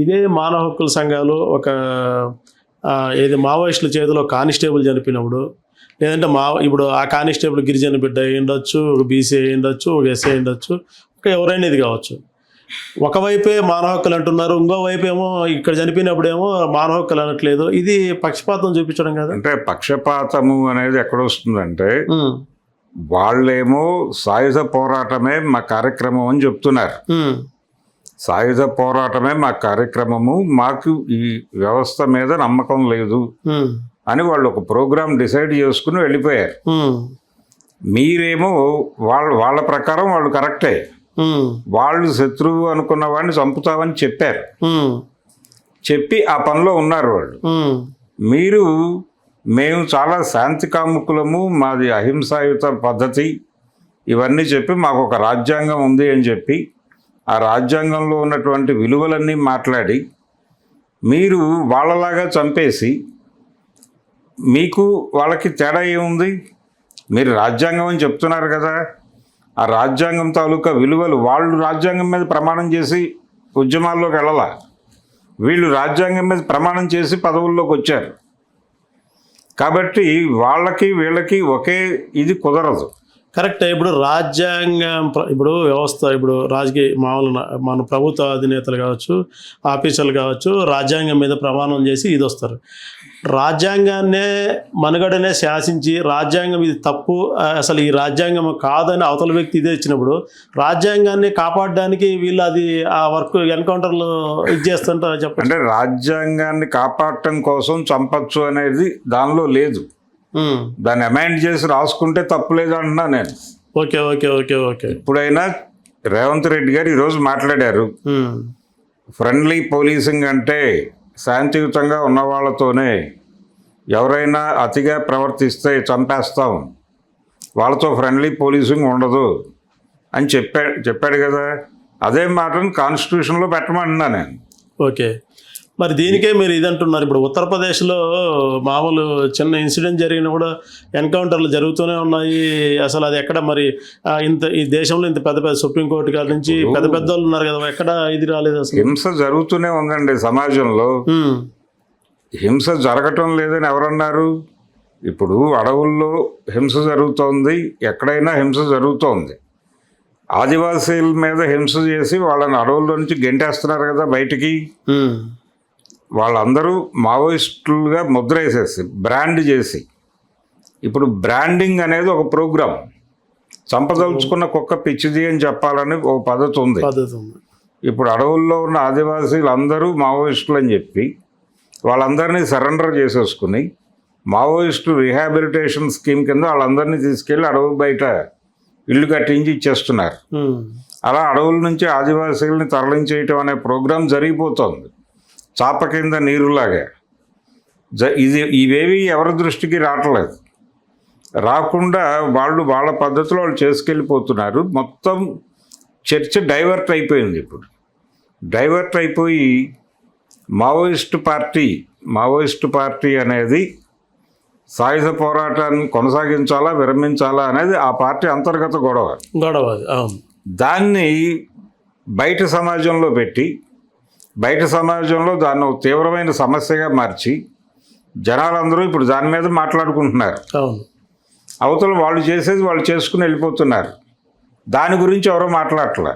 ఇదే మానవ హక్కుల సంఘాలు ఒక ఏది మావోయిస్టుల చేతిలో కానిస్టేబుల్ చనిపోయినప్పుడు, లేదంటే ఇప్పుడు ఆ కానిస్టేబుల్ గిరిజన బిడ్డ అయి ఉండొచ్చు, ఒక బీసీ అయి ఉండొచ్చు, ఒక ఎస్ఐ అయి ఉండొచ్చు, ఒక ఎవరైనా ఇది కావచ్చు. ఒకవైపే మానవ హక్కులు అంటున్నారు, ఇంకోవైపు ఏమో ఇక్కడ చనిపోయినప్పుడు ఏమో మానవ హక్కులు అనట్లేదు. ఇది పక్షపాతం చూపించడం కదా. అంటే పక్షపాతము అనేది ఎక్కడొస్తుందంటే, వాళ్ళేమో సాయుధ పోరాటమే మా కార్యక్రమం అని చెప్తున్నారు. సాయుధ పోరాటమే మా కార్యక్రమము, మాకు ఈ వ్యవస్థ మీద నమ్మకం లేదు అని వాళ్ళు ఒక ప్రోగ్రామ్ డిసైడ్ చేసుకుని వెళ్ళిపోయారు. మీరేమో వాళ్ళ ప్రకారం వాళ్ళు కరెక్టే, వాళ్ళు శత్రువు అనుకున్న వాడిని చంపుతామని చెప్పారు, చెప్పి ఆ పనిలో ఉన్నారు వాళ్ళు. మీరు మేము చాలా శాంతి కాముకులము, మాది అహింసాయుత పద్ధతి ఇవన్నీ చెప్పి మాకు ఒక రాజ్యాంగం ఉంది అని చెప్పి ఆ రాజ్యాంగంలో ఉన్నటువంటి విలువలన్నీ మాట్లాడి మీరు వాళ్ళలాగా చంపేసి, మీకు వాళ్ళకి తేడా ఏముంది? మీరు రాజ్యాంగం అని చెప్తున్నారు కదా, ఆ రాజ్యాంగం తాలూకా విలువలు వాళ్ళు రాజ్యాంగం మీద ప్రమాణం చేసి ఉద్యమాల్లోకి వెళ్ళాల, వీళ్ళు రాజ్యాంగం మీద ప్రమాణం చేసి పదవుల్లోకి వచ్చారు. కాబట్టి వాళ్ళకి వీళ్ళకి ఒకే ఇది కుదరదు. కరెక్ట్. ఇప్పుడు రాజ్యాంగం, ఇప్పుడు వ్యవస్థ, ఇప్పుడు రాజకీయ మామూలు మన ప్రభుత్వ అధినేతలు కావచ్చు, ఆఫీసర్లు కావచ్చు, రాజ్యాంగం మీద ప్రమాణం చేసి ఇది వస్తారు. రాజ్యాంగాన్నే మనుగడనే శాసించి రాజ్యాంగం ఇది తప్పు, అసలు ఈ రాజ్యాంగం కాదని అవతల వ్యక్తి ఇదే ఇచ్చినప్పుడు రాజ్యాంగాన్ని కాపాడడానికి వీళ్ళు అది ఆ వర్క్ ఎన్కౌంటర్లు ఇది చేస్తుంటారు. చెప్పండి. అంటే రాజ్యాంగాన్ని కాపాడటం కోసం చంపచ్చు అనేది దానిలో లేదు, దాన్ని అమెండ్ చేసి రాసుకుంటే తప్పులేదు అంటున్నా నేను. ఓకే ఓకే ఓకే ఓకే ఇప్పుడైనా రేవంత్ రెడ్డి గారు ఈరోజు మాట్లాడారు, ఫ్రెండ్లీ పోలీసింగ్ అంటే శాంతియుతంగా ఉన్న వాళ్ళతోనే, ఎవరైనా అతిగా ప్రవర్తిస్తే చంపేస్తాం, వాళ్ళతో ఫ్రెండ్లీ పోలీసింగ్ ఉండదు అని చెప్పాడు కదా. అదే మాటను కాన్స్టిట్యూషన్లో పెట్టమంటున్నా నేను. ఓకే, మరి దీనికే మీరు ఇదంటున్నారు. ఇప్పుడు ఉత్తరప్రదేశ్లో మామూలు చిన్న ఇన్సిడెంట్ జరిగినా కూడా ఎన్కౌంటర్లు జరుగుతూనే ఉన్నాయి. అసలు అది ఎక్కడ మరి ఈ దేశంలో ఇంత పెద్ద పెద్ద సుప్రీంకోర్టు గారి నుంచి పెద్ద పెద్ద వాళ్ళు ఉన్నారు కదా, ఎక్కడ ఇది రాలేదు అసలు. హింస జరుగుతూనే ఉందండి సమాజంలో. హింస జరగటం లేదని ఎవరన్నారు? ఇప్పుడు అడవుల్లో హింస జరుగుతోంది, ఎక్కడైనా హింస జరుగుతోంది. ఆదివాసీల మీద హింస చేసి వాళ్ళని అడవుల్లో నుంచి గెంటేస్తున్నారు కదా బయటికి. వాళ్ళందరూ మావోయిస్టులుగా ముద్ర వేసేసి బ్రాండ్ చేసి, ఇప్పుడు బ్రాండింగ్ అనేది ఒక ప్రోగ్రాం. చంపదలుచుకున్న కుక్క పిచ్చిది అని చెప్పాలని ఒక పద్ధతి ఉంది. ఇప్పుడు అడవుల్లో ఉన్న ఆదివాసీలు అందరూ మావోయిస్టులు అని చెప్పి వాళ్ళందరినీ సరెండర్ చేసేసుకుని మావోయిస్టు రీహాబిలిటేషన్ స్కీమ్ కింద వాళ్ళందరినీ తీసుకెళ్ళి అడవి బయట ఇల్లు కట్టించి ఇచ్చేస్తున్నారు. అలా అడవుల నుంచి ఆదివాసీలని తరలించేయటం అనే ప్రోగ్రాం జరిగిపోతుంది చాప కింద నీరులాగా. ఇవేవి ఎవరి దృష్టికి రావట్లేదు. రాకుండా వాళ్ళ పద్ధతిలో వాళ్ళు చేసుకెళ్ళిపోతున్నారు. మొత్తం చర్చ డైవర్ట్ అయిపోయింది. ఇప్పుడు డైవర్ట్ అయిపోయి మావోయిస్టు పార్టీ అనేది సాయుధ పోరాటాన్ని కొనసాగించాలా విరమించాలా అనేది ఆ పార్టీ అంతర్గత గొడవ. దాన్ని బయట సమాజంలో పెట్టి, బయట సమాజంలో దాన్ని ఒక తీవ్రమైన సమస్యగా మార్చి జనాలందరూ ఇప్పుడు దాని మీద మాట్లాడుకుంటున్నారు. అవతల వాళ్ళు చేసేది వాళ్ళు చేసుకుని వెళ్ళిపోతున్నారు. దాని గురించి ఎవరో మాట్లాడట్లే.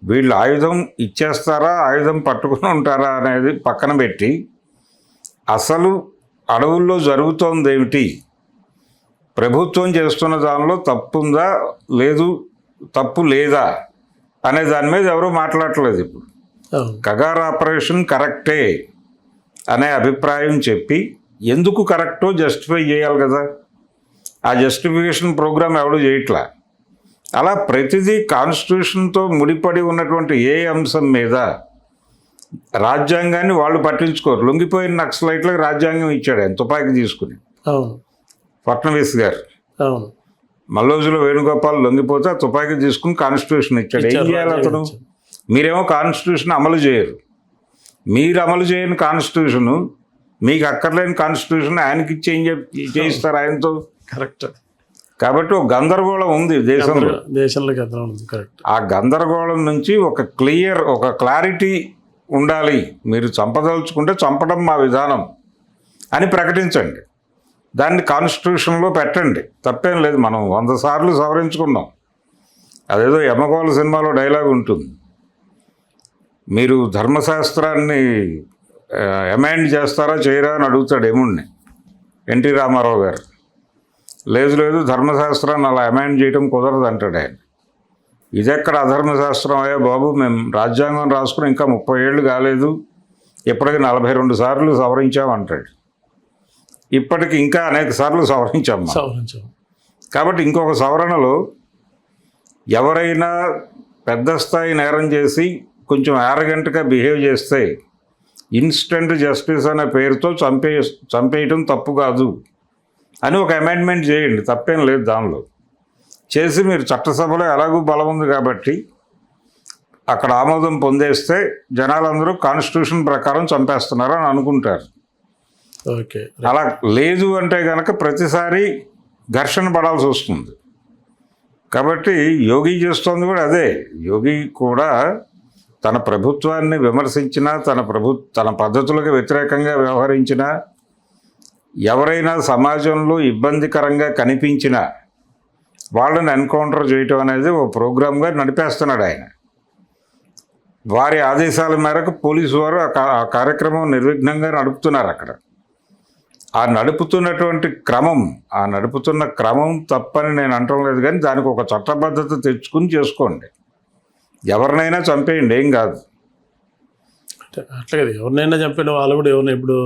వీళ్ళు ఆయుధం ఇచ్చేస్తారా, ఆయుధం పట్టుకుని ఉంటారా అనేది పక్కన పెట్టి అసలు అడవుల్లో జరుగుతోంది ఏమిటి, ప్రభుత్వం చేస్తున్న దానిలో తప్పుందా లేదు, తప్పు లేదా అనే దాని మీద ఎవరూ మాట్లాడట్లేదు. ఇప్పుడు కగార్ ఆపరేషన్ కరెక్టే అనే అభిప్రాయం చెప్పి ఎందుకు కరెక్టో జస్టిఫై చేయాలి కదా. ఆ జస్టిఫికేషన్ ప్రోగ్రామ్ ఎవడు చేయట్లా. అలా ప్రతిదీ కాన్స్టిట్యూషన్తో ముడిపడి ఉన్నటువంటి ఏ అంశం మీద రాజ్యాంగాన్ని వాళ్ళు పట్టించుకోరు. లొంగిపోయిన నక్సలైట్లకు రాజ్యాంగం ఇచ్చాడు ఆయన తుపాకీ తీసుకుని, ఫడ్నవీస్ గారు. మల్లోజులో వేణుగోపాల్ లొంగిపోతే ఆ తుపాకీ తీసుకుని కాన్స్టిట్యూషన్ ఇచ్చాడు. ఏం చేయాలి అతను? మీరేమో కాన్స్టిట్యూషన్ అమలు చేయరు. మీరు అమలు చేయని కాన్స్టిట్యూషను, మీకు అక్కర్లేని కాన్స్టిట్యూషన్ ఆయనకి ఇచ్చి ఏం చేయిస్తారు ఆయనతో? కరెక్ట్. కాబట్టి ఒక గందరగోళం ఉంది దేశంలో. కరెక్ట్. ఆ గందరగోళం నుంచి ఒక క్లారిటీ ఉండాలి, మీరు చంపదలుచుకుంటే చంపడం మా విధానం అని ప్రకటించండి. దాన్ని కాన్స్టిట్యూషన్లో పెట్టండి, తప్పేం లేదు. మనం 100 సార్లు సవరించుకున్నాం. అదేదో యమగోళ సినిమాలో డైలాగ్ ఉంటుంది, మీరు ధర్మశాస్త్రాన్ని అమెండ్ చేస్తారా చేయరా అని అడుగుతాడు యముడిని ఎన్టీ రామారావు గారు. లేదు ధర్మశాస్త్రాన్ని అలా అమెండ్ చేయడం కుదరదు అంటాడు ఆయన. ఇదెక్కడ అధర్మశాస్త్రం అయ్యా బాబు, మేము రాజ్యాంగం రాసుకుని ఇంకా 30 ఏళ్ళు కాలేదు, ఇప్పటికి 42 సార్లు సవరించామంటాడు. ఇప్పటికి ఇంకా అనేక సార్లు సవరించాం. కాబట్టి ఇంకొక సవరణలో ఎవరైనా పెద్ద స్థాయి నేరం చేసి కొంచెం యారగెంట్గా బిహేవ్ చేస్తే ఇన్స్టెంట్ జస్టిస్ అనే పేరుతో చంపేయటం తప్పు కాదు అని ఒక అమెండ్మెంట్ చేయండి, తప్పేం లేదు దానిలో. చేసి మీరు చట్టసభలో ఎలాగూ బలం ఉంది కాబట్టి అక్కడ ఆమోదం పొందేస్తే జనాలందరూ కాన్స్టిట్యూషన్ ప్రకారం చంపేస్తున్నారు అని అనుకుంటారు. ఓకే, అలా లేదు అంటే కనుక ప్రతిసారి ఘర్షణ పడాల్సి వస్తుంది. కాబట్టి యోగి చేస్తోంది కూడా అదే. యోగి కూడా తన ప్రభుత్వాన్ని విమర్శించినా, తన పద్ధతులకు వ్యతిరేకంగా వ్యవహరించినా, ఎవరైనా సమాజంలో ఇబ్బందికరంగా కనిపించినా వాళ్ళని ఎన్కౌంటర్ చేయటం అనేది ఓ ప్రోగ్రామ్గా నడిపేస్తున్నాడు ఆయన. వారి ఆదేశాల మేరకు పోలీసు వారు ఆ కార్యక్రమం నిర్విఘ్నంగా నడుపుతున్నారు అక్కడ. ఆ నడుపుతున్న క్రమం తప్పని నేను అంటం లేదు, కానీ దానికి ఒక చట్టబద్ధత తెచ్చుకుని చేసుకోండి. ఎవరినైనా చంపేయండి, ఏం కాదు. అట్లా కదా, ఎవరినైనా చంపిన వాళ్ళు కూడా ఎవరిని. ఇప్పుడు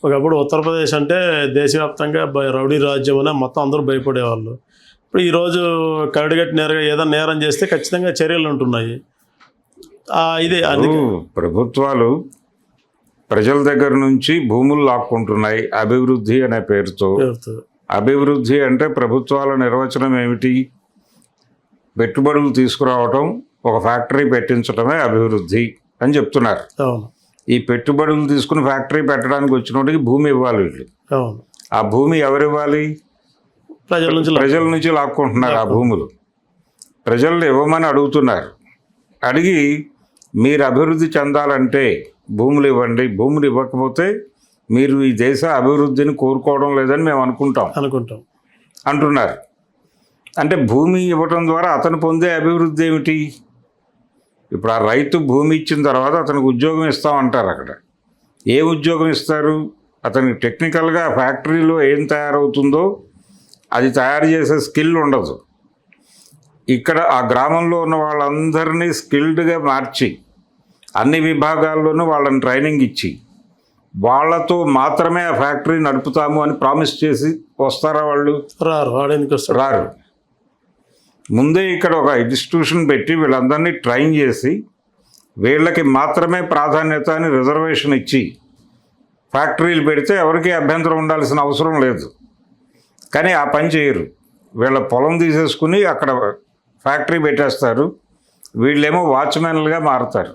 ఒకప్పుడు ఉత్తరప్రదేశ్ అంటే దేశవ్యాప్తంగా రౌడీ రాజ్యం అని మొత్తం అందరూ భయపడేవాళ్ళు. ఇప్పుడు ఈరోజు కరడుగట్టి ఏదైనా నేరం చేస్తే ఖచ్చితంగా చర్యలు ఉంటున్నాయి. ఇదే ప్రభుత్వాలు ప్రజల దగ్గర నుంచి భూములు లాక్కుంటున్నాయి అభివృద్ధి అనే పేరుతో. అభివృద్ధి అంటే ప్రభుత్వాల నిర్వచనం ఏమిటి? పెట్టుబడులు తీసుకురావటం, ఒక ఫ్యాక్టరీ పెట్టించడమే అభివృద్ధి అని చెప్తున్నారు. ఈ పెట్టుబడులు తీసుకుని ఫ్యాక్టరీ పెట్టడానికి వచ్చినోటికి భూమి ఇవ్వాలి వీళ్ళు. ఆ భూమి ఎవరివ్వాలి? ప్రజల నుంచి లాక్కుంటున్నారు ఆ భూములు. ప్రజల్ని ఇవ్వమని అడుగుతున్నారు. అడిగి మీరు అభివృద్ధి చెందాలంటే భూములు ఇవ్వండి, భూములు ఇవ్వకపోతే మీరు ఈ దేశ అభివృద్ధిని కోరుకోవడం లేదని మేము అనుకుంటాం అంటున్నారు. అంటే భూమి ఇవ్వటం ద్వారా అతను పొందే అభివృద్ధి ఏమిటి? ఇప్పుడు ఆ రైతు భూమి ఇచ్చిన తర్వాత అతనికి ఉద్యోగం ఇస్తామంటారు. అక్కడ ఏ ఉద్యోగం ఇస్తారు? అతనికి టెక్నికల్గా ఫ్యాక్టరీలో ఏం తయారవుతుందో అది తయారు చేసే స్కిల్ ఉండదు. ఇక్కడ ఆ గ్రామంలో ఉన్న వాళ్ళందరినీ స్కిల్డ్గా మార్చి అన్ని విభాగాల్లోనూ వాళ్ళని ట్రైనింగ్ ఇచ్చి వాళ్ళతో మాత్రమే ఆ ఫ్యాక్టరీ నడుపుతాము అని ప్రామిస్ చేసి వస్తారా వాళ్ళు? రారు. ముందే ఇక్కడ ఒక ఇన్స్టిట్యూషన్ పెట్టి వీళ్ళందరినీ ట్రైన్ చేసి వీళ్ళకి మాత్రమే ప్రాధాన్యత అని రిజర్వేషన్ ఇచ్చి ఫ్యాక్టరీలు పెడితే ఎవరికి అభ్యంతరం ఉండాల్సిన అవసరం లేదు. కానీ ఆ పని చేయరు. వీళ్ళ పొలం తీసేసుకుని అక్కడ ఫ్యాక్టరీ పెట్టేస్తారు. వీళ్ళేమో వాచ్మెన్లుగా మారుతారు.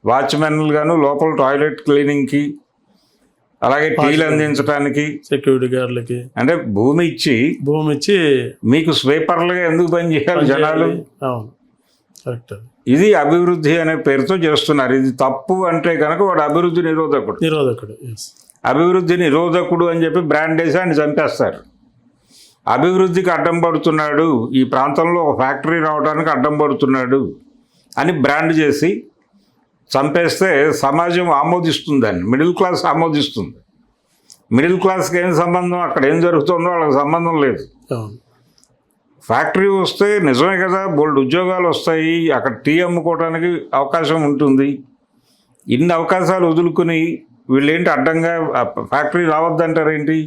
వాచ్మెన్లుగాను లోపల టాయిలెట్ క్లీనింగ్కి, అలాగే టీలు అందించడానికి, సెక్యూరిటీ గార్డులకి. అంటే భూమి ఇచ్చి మీకు స్వీపర్లుగా ఎందుకు పని చేయాలి జనాలు? ఇది అభివృద్ధి అనే పేరుతో చేస్తున్నారు. ఇది తప్పు అంటే కనుక వాడు అభివృద్ధి నిరోధకుడు. అభివృద్ధి నిరోధకుడు అని చెప్పి బ్రాండ్ వేసి ఆయన చంపేస్తారు. అభివృద్ధికి అడ్డం పడుతున్నాడు, ఈ ప్రాంతంలో ఒక ఫ్యాక్టరీ రావడానికి అడ్డం పడుతున్నాడు అని బ్రాండ్ చేసి చంపేస్తే సమాజం ఆమోదిస్తుంది, దాన్ని మిడిల్ క్లాస్ ఆమోదిస్తుంది. మిడిల్ క్లాస్కి ఏం సంబంధం? అక్కడ ఏం జరుగుతుందో వాళ్ళకి సంబంధం లేదు. ఫ్యాక్టరీ వస్తే నిజమే కదా, బోల్డ్ ఉద్యోగాలు వస్తాయి, అక్కడ టీ అమ్ముకోవడానికి అవకాశం ఉంటుంది. ఇన్ని అవకాశాలు వదులుకుని వీళ్ళేంటి అడ్డంగా ఫ్యాక్టరీ రావద్దంటారేంటి?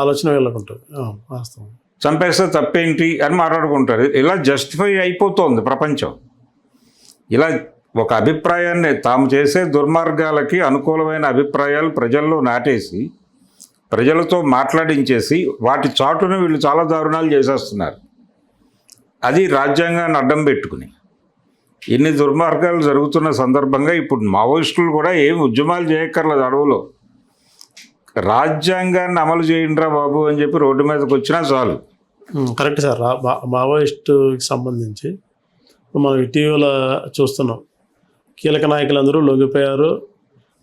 ఆలోచన వెళ్ళకుంటుంది. చంపేస్తే తప్పేంటి అని మాట్లాడుకుంటారు. ఇలా జస్టిఫై అయిపోతుంది ప్రపంచం. ఇలా ఒక అభిప్రాయాన్ని తాము చేసే దుర్మార్గాలకి అనుకూలమైన అభిప్రాయాలు ప్రజల్లో నాటేసి ప్రజలతో మాట్లాడించేసి వాటి చాటున వీళ్ళు చాలా దారుణాలు చేసేస్తున్నారు. అది రాజ్యాంగాన్ని అడ్డం పెట్టుకుని. ఇన్ని దుర్మార్గాలు జరుగుతున్న సందర్భంగా ఇప్పుడు మావోయిస్టులు కూడా ఏం ఉద్యమాలు చేయక్కర్లేదు, అడవులో రాజ్యాంగాన్ని అమలు చేయండిరా బాబు అని చెప్పి రోడ్డు మీదకి వచ్చినా చాలు. Correct sir. మావోయిస్టుకి సంబంధించి మనం ఇటీవల చూస్తున్నాం, కీలక నాయకులందరూ లొంగిపోయారు.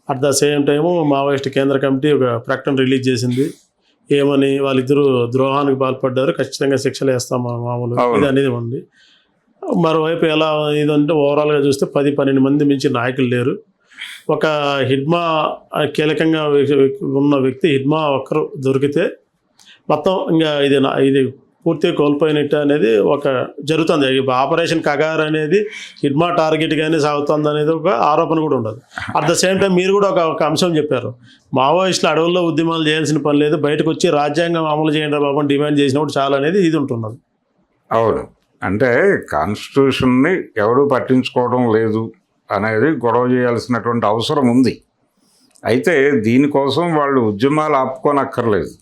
At the same time Maoist కేంద్ర కమిటీ ఒక ప్రకటన రిలీజ్ చేసింది. ఏమని, వాళ్ళిద్దరూ ద్రోహానికి పాల్పడ్డారు, ఖచ్చితంగా శిక్షలు వేస్తాం మామూలు ఇది అనేది ఉంది. మరోవైపు ఎలా ఇదంటే ఓవరాల్గా చూస్తే 10-12 మంది మించి నాయకులు లేరు. ఒక హిడ్మా కీలకంగా ఉన్న వ్యక్తి హిడ్మా ఒక్కరు దొరికితే మొత్తం ఇంకా ఇది పూర్తిగా కోల్పోయినట్టు అనేది ఒక జరుగుతుంది. ఆపరేషన్ కగార్ అనేది హిడ్మా టార్గెట్గానే సాగుతుంది అనేది ఒక ఆరోపణ కూడా ఉండదు. అట్ ద సేమ్ టైం మీరు కూడా ఒక అంశం చెప్పారు, మావోయిస్టులు అడవుల్లో ఉద్యమాలు చేయాల్సిన పని లేదు, బయటకు వచ్చి రాజ్యాంగం అమలు చేయండి బాబు డిమాండ్ చేసినప్పుడు చాలా అనేది ఇది ఉంటున్నది. అవును, అంటే కాన్స్టిట్యూషన్ని ఎవడూ పట్టించుకోవడం లేదు అనేది గొడవ చేయాల్సినటువంటి అవసరం ఉంది. అయితే దీనికోసం వాళ్ళు ఉద్యమాలు ఆపుకోనక్కర్లేదు.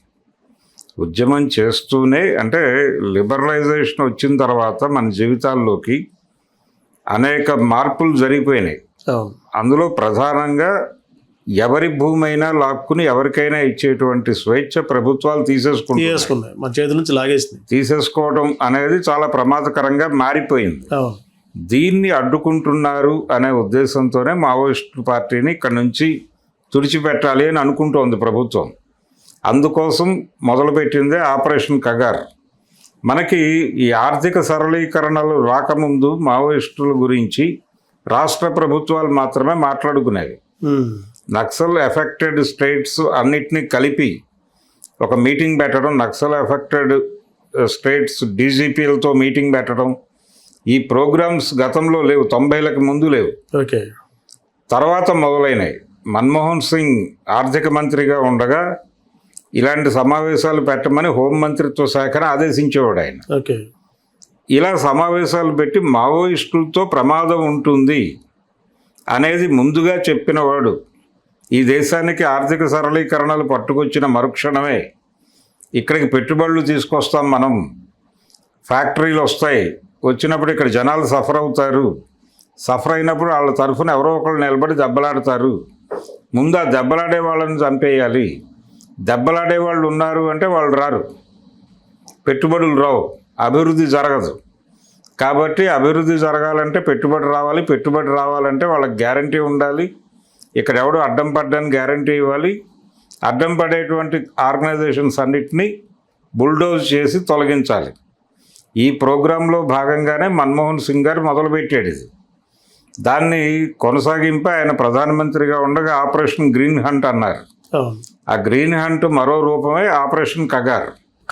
ఉద్యమం చేస్తూనే, అంటే లిబరలైజేషన్ వచ్చిన తర్వాత మన జీవితాల్లోకి అనేక మార్పులు జరిగిపోయినాయి. అందులో ప్రధానంగా ఎవరి భూమి అయినా లాక్కుని ఎవరికైనా ఇచ్చేటువంటి స్వేచ్ఛ ప్రభుత్వాలు తీసేసుకున్నాయి, మన చేతి నుంచి లాగేసింది. తీసేసుకోవడం అనేది చాలా ప్రమాదకరంగా మారిపోయింది. దీన్ని అడ్డుకుంటున్నారు అనే ఉద్దేశంతోనే మావోయిస్టు పార్టీని ఇక్కడ నుంచి తుడిచిపెట్టాలి అని అనుకుంటోంది ప్రభుత్వం. అందుకోసం మొదలుపెట్టిందే ఆపరేషన్ కగార్. మనకి ఈ ఆర్థిక సరళీకరణలు రాకముందు మావోయిస్టుల గురించి రాష్ట్ర ప్రభుత్వాలు మాత్రమే మాట్లాడుకునేవి. నక్సల్ ఎఫెక్టెడ్ స్టేట్స్ అన్నిటినీ కలిపి ఒక మీటింగ్ పెట్టడం, నక్సల్ ఎఫెక్టెడ్ స్టేట్స్ డీజీపీలతో మీటింగ్ పెట్టడం, ఈ ప్రోగ్రామ్స్ గతంలో లేవు, 90లకు ముందు లేవు. ఓకే, తర్వాత మొదలైనవి. మన్మోహన్ సింగ్ ఆర్థిక మంత్రిగా ఉండగా ఇలాంటి సమావేశాలు పెట్టమని హోంమంత్రిత్వ శాఖను ఆదేశించేవాడు ఆయన. ఓకే, ఇలా సమావేశాలు పెట్టి మావోయిస్టులతో ప్రమాదం ఉంటుంది అనేది ముందుగా చెప్పినవాడు. ఈ దేశానికి ఆర్థిక సరళీకరణలు పట్టుకొచ్చిన మరుక్షణమే ఇక్కడికి పెట్టుబడులు తీసుకొస్తాం, మనం ఫ్యాక్టరీలు వస్తాయి, వచ్చినప్పుడు ఇక్కడ జనాలు సఫర్ అవుతారు, సఫర్ అయినప్పుడు వాళ్ళ తరఫున ఎవరో ఒకళ్ళు నిలబడి దెబ్బలాడతారు, ముందు ఆ దెబ్బలాడే వాళ్ళని చంపేయాలి, దెబ్బలాడే వాళ్ళు ఉన్నారు అంటే వాళ్ళు రారు, పెట్టుబడులు రావు, అభివృద్ధి జరగదు. కాబట్టి అభివృద్ధి జరగాలంటే పెట్టుబడి రావాలి, పెట్టుబడి రావాలంటే వాళ్ళకి గ్యారంటీ ఉండాలి, ఇక్కడ ఎవడు అడ్డం పడ్డానికి గ్యారంటీ ఇవ్వాలి, అడ్డం పడేటువంటి ఆర్గనైజేషన్స్ అన్నిటినీ బుల్డోజ్ చేసి తొలగించాలి. ఈ ప్రోగ్రాంలో భాగంగానే మన్మోహన్ సింగ్ గారు మొదలుపెట్టాడు ఇది. దాన్ని కొనసాగింప ఆయన ప్రధానమంత్రిగా ఉండగా ఆపరేషన్ గ్రీన్ హంట్ అన్నారు. ఆ గ్రీన్ హంట్ మరో రూపమే ఆపరేషన్ కగార్.